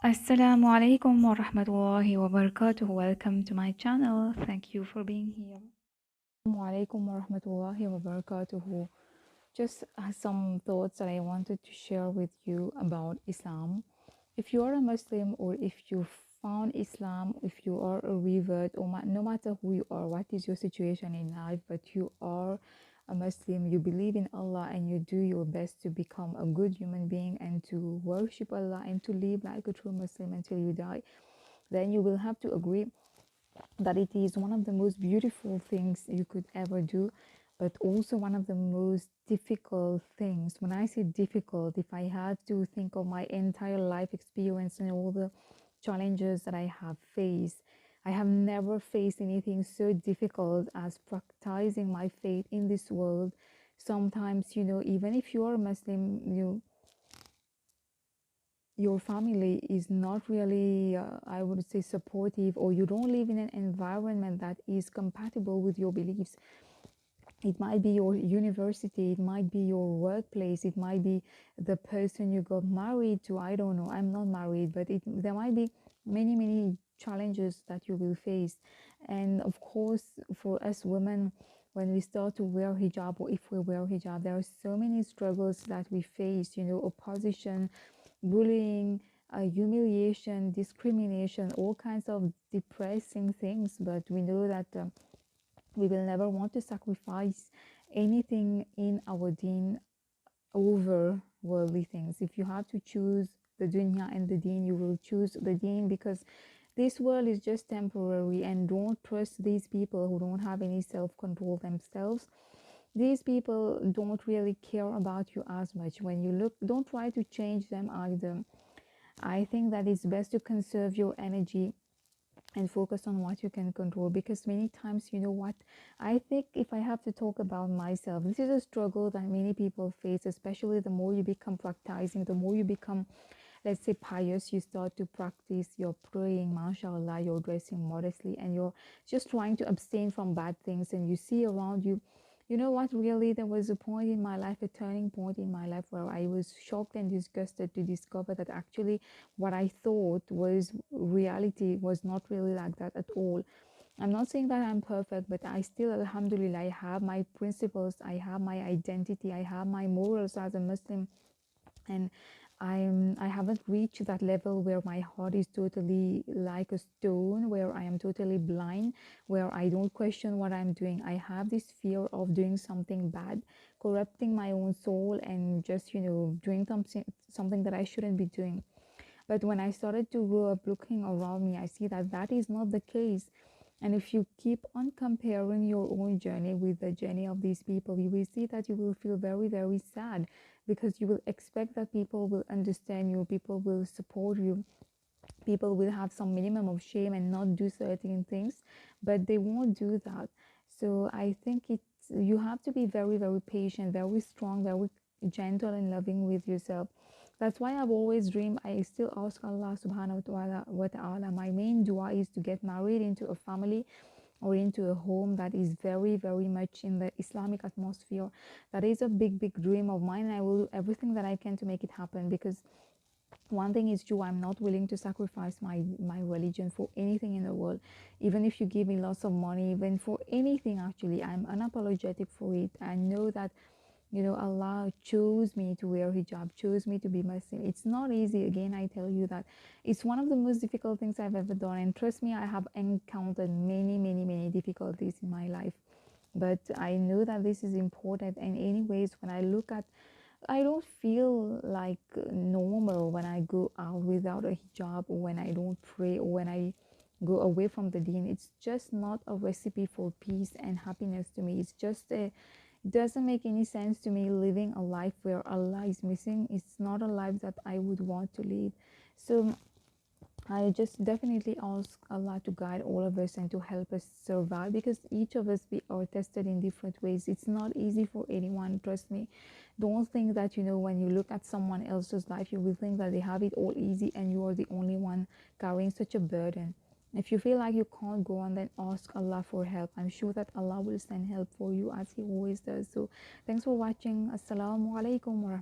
Assalamu alaikum wa rahmatullahi wa barakatuh. Welcome to my channel. Thank you for being here. Assalamu alaikum wa rahmatullahi wa barakatuh. Just some thoughts that I wanted to share with you about Islam. If you are a Muslim or if you found Islam, if you are a revert, or no matter who you are, what is your situation in life, but you are a Muslim, you believe in Allah and you do your best to become a good human being and to worship Allah and to live like a true Muslim until you die, then you will have to agree that it is one of the most beautiful things you could ever do, but also one of the most difficult things. When I say difficult, if I had to think of my entire life experience and all the challenges that I have faced, I have never faced anything so difficult as practicing my faith in this world. Sometimes, even if you are a Muslim, your family is not really, I would say, supportive, or you don't live in an environment that is compatible with your beliefs. It might be your university, it might be your workplace, it might be the person you got married to. I don't know, I'm not married, but there might be many challenges that you will face. And of course, for us women, when we start to wear hijab, or if we wear hijab, there are so many struggles that we face, opposition, bullying, humiliation, discrimination, all kinds of depressing things. But we know that we will never want to sacrifice anything in our deen over worldly things. If you have to choose the dunya and the deen, you will choose the deen, because this world is just temporary. And don't trust these people who don't have any self-control themselves. These people don't really care about you as much. When you look, don't try to change them either. I think that it's best to conserve your energy and focus on what you can control, because many times, you know what, I think if I have to talk about myself, this is a struggle that many people face, especially the more you become practicing, the more you become, let's say, pious. You start to practice your praying, mashallah, you're dressing modestly, and you're just trying to abstain from bad things, and you see around you, you know what, really, there was a point in my life, a turning point in my life, where I was shocked and disgusted to discover that actually what I thought was reality was not really like that at all. I'm not saying that I'm perfect, but I still, alhamdulillah, I have my principles, I have my identity, I have my morals as a Muslim. And I haven't reached that level where my heart is totally like a stone, where I am totally blind, where I don't question what I'm doing. I have this fear of doing something bad, corrupting my own soul, and just, doing something that I shouldn't be doing. But when I started to grow up, looking around me, I see that that is not the case. And if you keep on comparing your own journey with the journey of these people, you will see that you will feel very sad, because you will expect that people will understand you, people will support you, people will have some minimum of shame and not do certain things, but they won't do that. So I think you have to be very patient, very strong, very gentle and loving with yourself. That's why I've always dreamed. I still ask Allah subhanahu wa ta'ala. My main dua is to get married into a family or into a home that is very much in the Islamic atmosphere. That is a big dream of mine, and I will do everything that I can to make it happen, because one thing is true, I'm not willing to sacrifice my religion for anything in the world. Even if you give me lots of money, even for anything, actually, I'm unapologetic for it. I know that, Allah chose me to wear hijab, chose me to be Muslim. It's not easy. Again, I tell you that it's one of the most difficult things I've ever done, and trust me, I have encountered many difficulties in my life. But I know that this is important. And anyways, when I look at, I don't feel like normal when I go out without a hijab, or when I don't pray, or when I go away from the deen. It's just not a recipe for peace and happiness to me. It's just a, it doesn't make any sense to me living a life where Allah is missing. It's not a life that I would want to live. So I just definitely ask Allah to guide all of us and to help us survive, because each of us, we are tested in different ways. It's not easy for anyone, trust me. Don't think that, when you look at someone else's life, you will think that they have it all easy and you are the only one carrying such a burden. If you feel like you can't go on, then ask Allah for help. I'm sure that Allah will send help for you, as He always does. So thanks for watching. Assalamu alaikum.